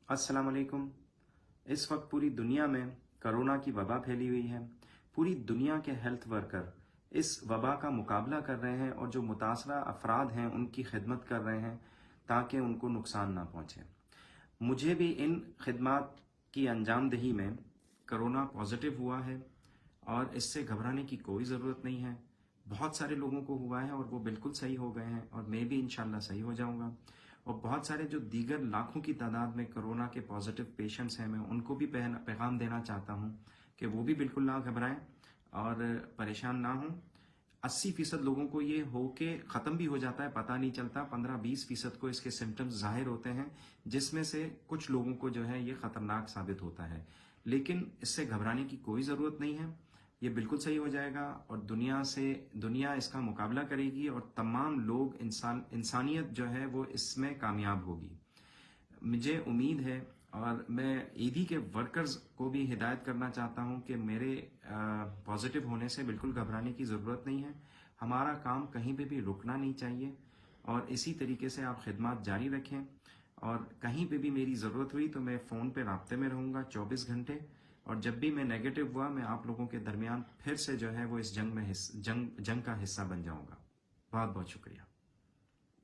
अस्सलाम वालेकुम। इस वक्त पूरी दुनिया में कोरोना की वबा फैली हुई है। पूरी दुनिया के हेल्थ वर्कर इस वबा का मुकाबला कर रहे हैं और जो मुतासरा अफराद हैं उनकी खिदमत कर रहे हैं ताकि उनको नुकसान ना पहुँचे। मुझे भी इन खिदमत की अंजामदही में कोरोना पॉजिटिव हुआ है और इससे घबराने की कोई ज़रूरत नहीं है। बहुत सारे लोगों को हुआ है और वो बिल्कुल सही हो गए हैं और मैं भी इंशाल्लाह सही हो जाऊंगा। और बहुत सारे जो दीगर लाखों की तादाद में कोरोना के पॉजिटिव पेशेंट्स हैं, मैं उनको भी पैगाम देना चाहता हूं कि वो भी बिल्कुल ना घबराएं और परेशान ना हों। 80% लोगों को ये हो के ख़त्म भी हो जाता है, पता नहीं चलता। 15-20% को इसके सिम्टम्स जाहिर होते हैं, जिसमें से कुछ लोगों को जो है ये ख़तरनाक साबित होता है। लेकिन इससे घबराने की कोई ज़रूरत नहीं है, ये बिल्कुल सही हो जाएगा और दुनिया इसका मुकाबला करेगी और तमाम लोग इंसानियत जो है वो इसमें कामयाब होगी। मुझे उम्मीद है और मैं ईदी के वर्कर्स को भी हिदायत करना चाहता हूं कि मेरे पॉजिटिव होने से बिल्कुल घबराने की ज़रूरत नहीं है। हमारा काम कहीं पे भी रुकना नहीं चाहिए और इसी तरीके से आप खिदमत जारी रखें। और कहीं पे भी मेरी ज़रूरत हुई तो मैं फ़ोन पे राब्ते में रहूँगा 24 घंटे। और जब भी मैं नेगेटिव हुआ, मैं आप लोगों के दरमियान फिर से जो है वो इस जंग का हिस्सा बन जाऊँगा। बहुत बहुत शुक्रिया।